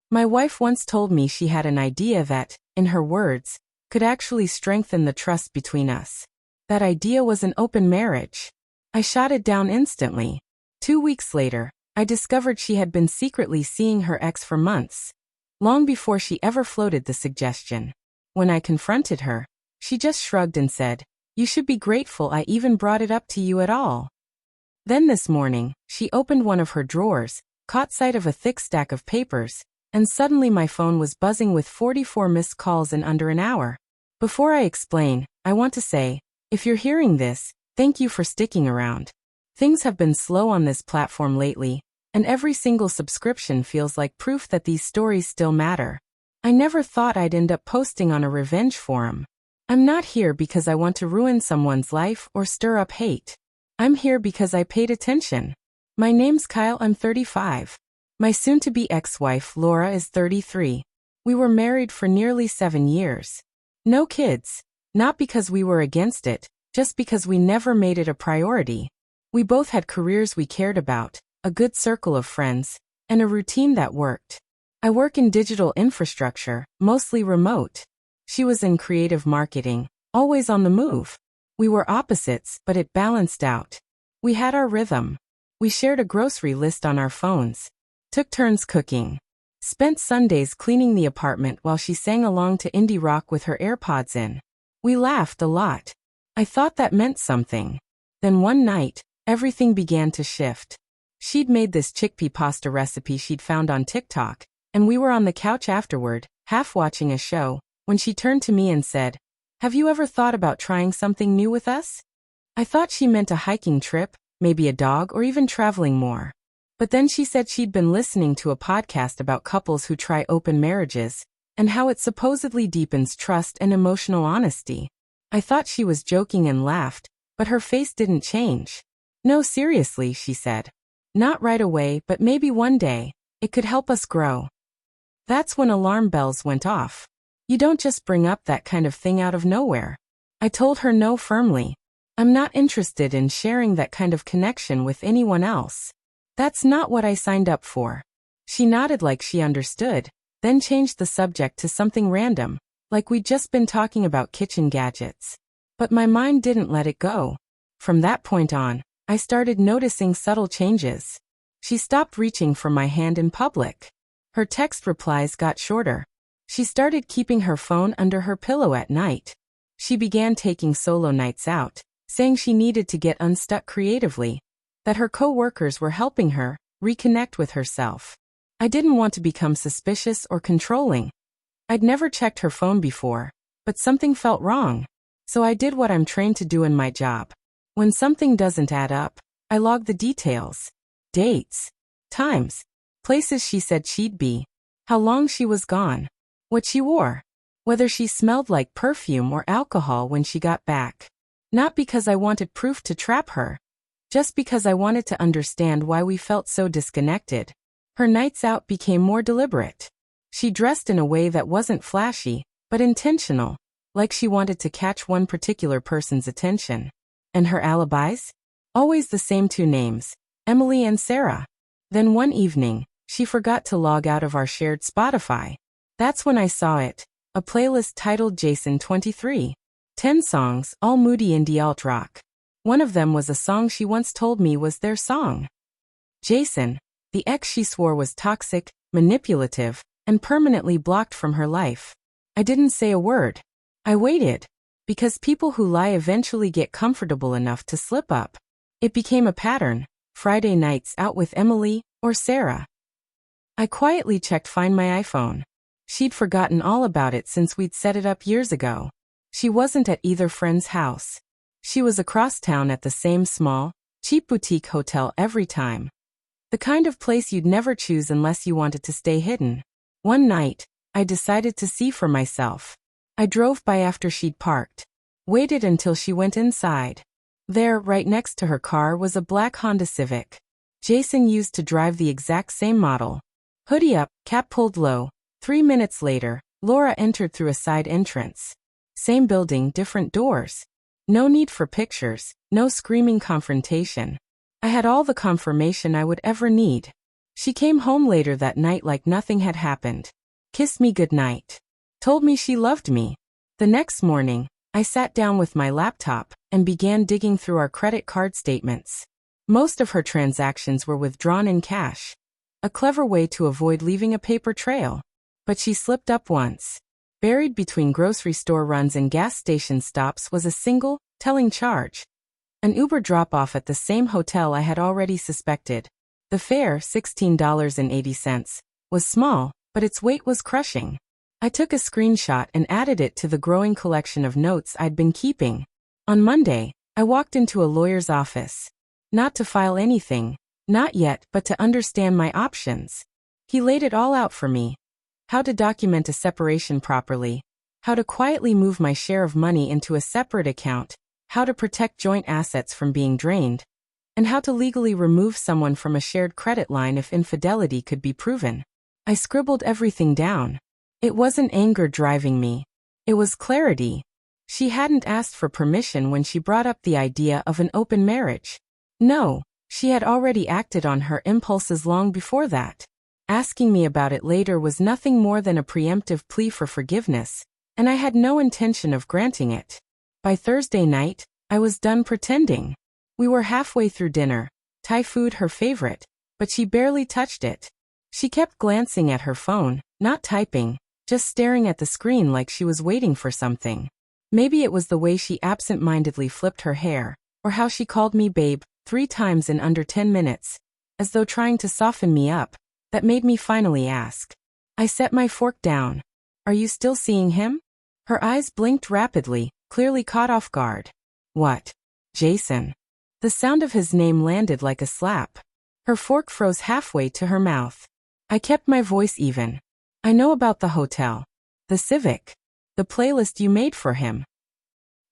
My wife once told me she had an idea that, in her words, could actually strengthen the trust between us. That idea was an open marriage. I shot it down instantly. 2 weeks later, I discovered she had been secretly seeing her ex for months, long before she ever floated the suggestion. When I confronted her, she just shrugged and said, "You should be grateful I even brought it up to you at all." Then this morning, she opened one of her drawers, caught sight of a thick stack of papers, and suddenly my phone was buzzing with 44 missed calls in under an hour. Before I explain, I want to say, if you're hearing this, thank you for sticking around. Things have been slow on this platform lately, and every single subscription feels like proof that these stories still matter. I never thought I'd end up posting on a revenge forum. I'm not here because I want to ruin someone's life or stir up hate. I'm here because I paid attention. My name's Kyle, I'm 35. My soon-to-be ex-wife, Laura, is 33. We were married for nearly 7 years. No kids. Not because we were against it, just because we never made it a priority. We both had careers we cared about, a good circle of friends, and a routine that worked. I work in digital infrastructure, mostly remote. She was in creative marketing, always on the move. We were opposites, but it balanced out. We had our rhythm. We shared a grocery list on our phones. Took turns cooking. Spent Sundays cleaning the apartment while she sang along to indie rock with her AirPods in. We laughed a lot. I thought that meant something. Then one night, everything began to shift. She'd made this chickpea pasta recipe she'd found on TikTok, and we were on the couch afterward, half watching a show, when she turned to me and said, "Have you ever thought about trying something new with us?" I thought she meant a hiking trip, maybe a dog, or even traveling more. But then she said she'd been listening to a podcast about couples who try open marriages, and how it supposedly deepens trust and emotional honesty. I thought she was joking and laughed, but her face didn't change. "No, seriously," she said. "Not right away, but maybe one day. It could help us grow." That's when alarm bells went off. You don't just bring up that kind of thing out of nowhere. I told her no firmly. I'm not interested in sharing that kind of connection with anyone else. That's not what I signed up for. She nodded like she understood, then changed the subject to something random, like we'd just been talking about kitchen gadgets. But my mind didn't let it go. From that point on, I started noticing subtle changes. She stopped reaching for my hand in public. Her text replies got shorter. She started keeping her phone under her pillow at night. She began taking solo nights out, saying she needed to get unstuck creatively, that her co-workers were helping her reconnect with herself. I didn't want to become suspicious or controlling. I'd never checked her phone before, but something felt wrong. So I did what I'm trained to do in my job. When something doesn't add up, I log the details. Dates, times, places she said she'd be, how long she was gone, what she wore, whether she smelled like perfume or alcohol when she got back. Not because I wanted proof to trap her, just because I wanted to understand why we felt so disconnected. Her nights out became more deliberate. She dressed in a way that wasn't flashy, but intentional, like she wanted to catch one particular person's attention. And her alibis? Always the same 2 names, Emily and Sarah. Then one evening, she forgot to log out of our shared Spotify. That's when I saw it, a playlist titled Jason 23. 10 songs, all moody indie alt-rock. One of them was a song she once told me was their song. Jason, the ex she swore was toxic, manipulative, and permanently blocked from her life. I didn't say a word. I waited. Because people who lie eventually get comfortable enough to slip up. It became a pattern, Friday nights out with Emily or Sarah. I quietly checked Find My iPhone. She'd forgotten all about it since we'd set it up years ago. She wasn't at either friend's house. She was across town at the same small, cheap boutique hotel every time. The kind of place you'd never choose unless you wanted to stay hidden. One night, I decided to see for myself. I drove by after she'd parked. Waited until she went inside. There, right next to her car, was a black Honda Civic. Jason used to drive the exact same model. Hoodie up, cap pulled low. 3 minutes later, Laura entered through a side entrance. Same building, different doors. No need for pictures, no screaming confrontation. I had all the confirmation I would ever need. She came home later that night like nothing had happened. Kissed me goodnight. Told me she loved me. The next morning, I sat down with my laptop and began digging through our credit card statements. Most of her transactions were withdrawn in cash. A clever way to avoid leaving a paper trail. But she slipped up once. Buried between grocery store runs and gas station stops was a single, telling charge. An Uber drop-off at the same hotel I had already suspected. The fare, $16.80, was small, but its weight was crushing. I took a screenshot and added it to the growing collection of notes I'd been keeping. On Monday, I walked into a lawyer's office. Not to file anything, not yet, but to understand my options. He laid it all out for me. How to document a separation properly. How to quietly move my share of money into a separate account. How to protect joint assets from being drained. And how to legally remove someone from a shared credit line if infidelity could be proven. I scribbled everything down. It wasn't anger driving me. It was clarity. She hadn't asked for permission when she brought up the idea of an open marriage. No, she had already acted on her impulses long before that. Asking me about it later was nothing more than a preemptive plea for forgiveness, and I had no intention of granting it. By Thursday night, I was done pretending. We were halfway through dinner, Thai food her favorite, but she barely touched it. She kept glancing at her phone, not typing, just staring at the screen like she was waiting for something. Maybe it was the way she absent-mindedly flipped her hair, or how she called me babe 3 times in under 10 minutes, as though trying to soften me up, that made me finally ask. I set my fork down. Are you still seeing him? Her eyes blinked rapidly, clearly caught off guard. What? Jason. The sound of his name landed like a slap. Her fork froze halfway to her mouth. I kept my voice even. I know about the hotel. The Civic. The playlist you made for him.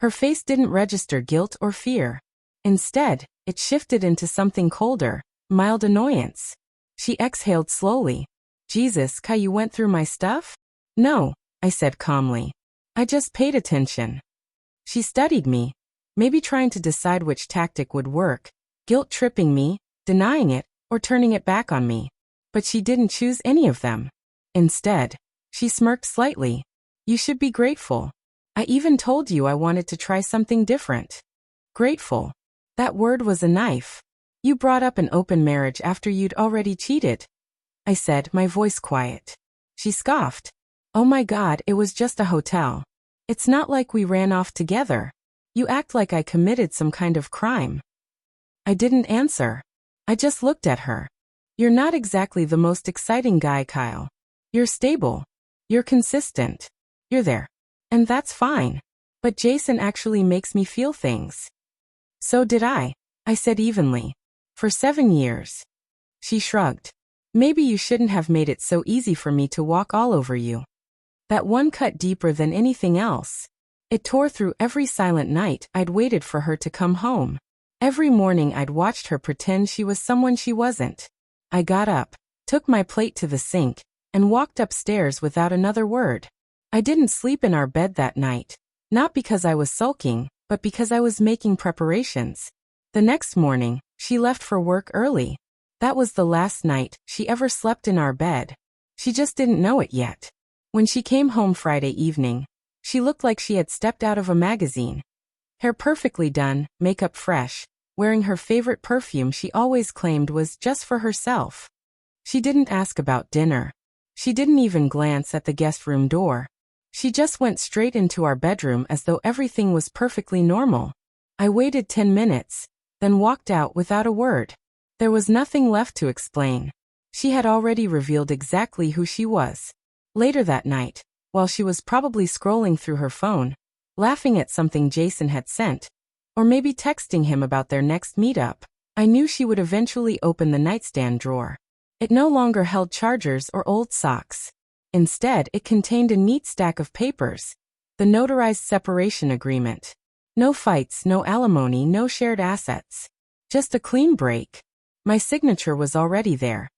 Her face didn't register guilt or fear. Instead, it shifted into something colder, mild annoyance. She exhaled slowly. Jesus, Kai, you went through my stuff? No, I said calmly. I just paid attention. She studied me, maybe trying to decide which tactic would work, guilt-tripping me, denying it, or turning it back on me. But she didn't choose any of them. Instead, she smirked slightly. You should be grateful. I even told you I wanted to try something different. Grateful. That word was a knife. You brought up an open marriage after you'd already cheated. I said, my voice quiet. She scoffed. Oh my God, it was just a hotel. It's not like we ran off together. You act like I committed some kind of crime. I didn't answer. I just looked at her. You're not exactly the most exciting guy, Kyle. You're stable. You're consistent. You're there. And that's fine. But Jason actually makes me feel things. So did I said evenly. For 7 years. She shrugged. Maybe you shouldn't have made it so easy for me to walk all over you. That one cut deeper than anything else. It tore through every silent night I'd waited for her to come home. Every morning I'd watched her pretend she was someone she wasn't. I got up, took my plate to the sink, and walked upstairs without another word. I didn't sleep in our bed that night, not because I was sulking, but because I was making preparations. The next morning, she left for work early. That was the last night she ever slept in our bed. She just didn't know it yet. When she came home Friday evening, she looked like she had stepped out of a magazine. Hair perfectly done, makeup fresh, wearing her favorite perfume she always claimed was just for herself. She didn't ask about dinner. She didn't even glance at the guest room door. She just went straight into our bedroom as though everything was perfectly normal. I waited 10 minutes, then walked out without a word. There was nothing left to explain. She had already revealed exactly who she was. Later that night, while she was probably scrolling through her phone, laughing at something Jason had sent, or maybe texting him about their next meetup, I knew she would eventually open the nightstand drawer. It no longer held chargers or old socks. Instead, it contained a neat stack of papers. The notarized separation agreement. No fights, no alimony, no shared assets. Just a clean break. My signature was already there.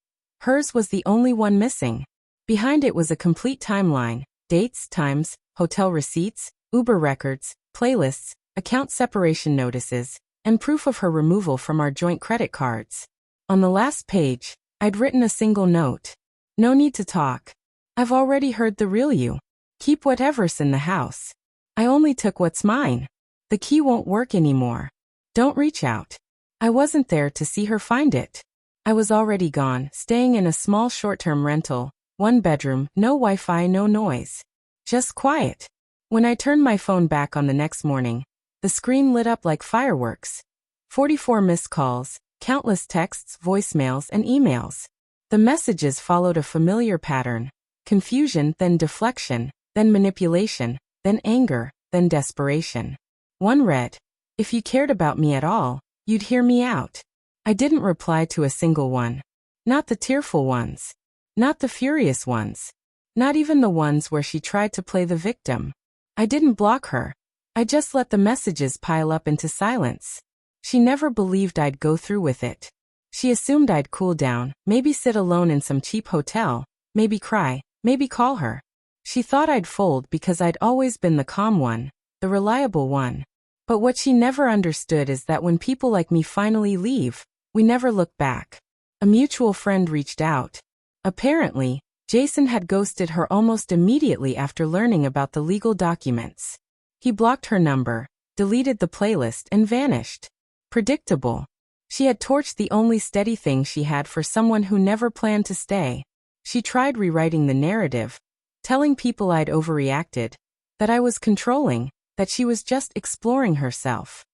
Hers was the only one missing. Behind it was a complete timeline, dates, times, hotel receipts, Uber records, playlists, account separation notices, and proof of her removal from our joint credit cards. On the last page, I'd written a single note. No need to talk. I've already heard the real you. Keep whatever's in the house. I only took what's mine. The key won't work anymore. Don't reach out. I wasn't there to see her find it. I was already gone, staying in a small short-term rental, 1 bedroom, no Wi-Fi, no noise. Just quiet. When I turned my phone back on the next morning, the screen lit up like fireworks. 44 missed calls, countless texts, voicemails, and emails. The messages followed a familiar pattern. Confusion, then deflection, then manipulation, then anger, then desperation. One read, "If you cared about me at all, you'd hear me out." I didn't reply to a single one. Not the tearful ones. Not the furious ones. Not even the ones where she tried to play the victim. I didn't block her. I just let the messages pile up into silence. She never believed I'd go through with it. She assumed I'd cool down, maybe sit alone in some cheap hotel, maybe cry, maybe call her. She thought I'd fold because I'd always been the calm one, the reliable one. But what she never understood is that when people like me finally leave, we never look back. A mutual friend reached out. Apparently, Jason had ghosted her almost immediately after learning about the legal documents. He blocked her number, deleted the playlist, and vanished. Predictable. She had torched the only steady thing she had for someone who never planned to stay. She tried rewriting the narrative, telling people I'd overreacted, that I was controlling, that she was just exploring herself.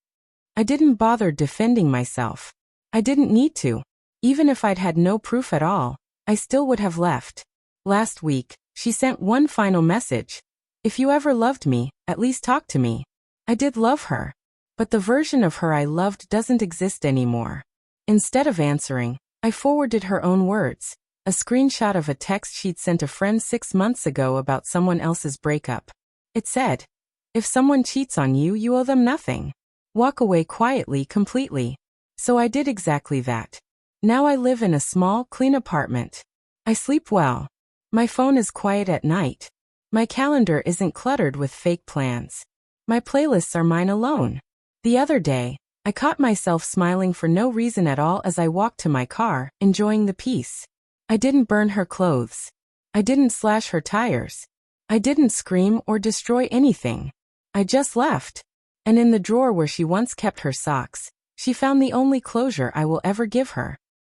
I didn't bother defending myself. I didn't need to. Even if I'd had no proof at all, I still would have left. Last week, she sent one final message. "If you ever loved me, at least talk to me." I did love her. But the version of her I loved doesn't exist anymore. Instead of answering, I forwarded her own words, a screenshot of a text she'd sent a friend 6 months ago about someone else's breakup. It said, "If someone cheats on you, you owe them nothing. Walk away quietly, completely." So I did exactly that. Now I live in a small, clean apartment. I sleep well. My phone is quiet at night. My calendar isn't cluttered with fake plans. My playlists are mine alone. The other day, I caught myself smiling for no reason at all as I walked to my car, enjoying the peace. I didn't burn her clothes. I didn't slash her tires. I didn't scream or destroy anything. I just left. And in the drawer where she once kept her socks, she found the only closure I will ever give her.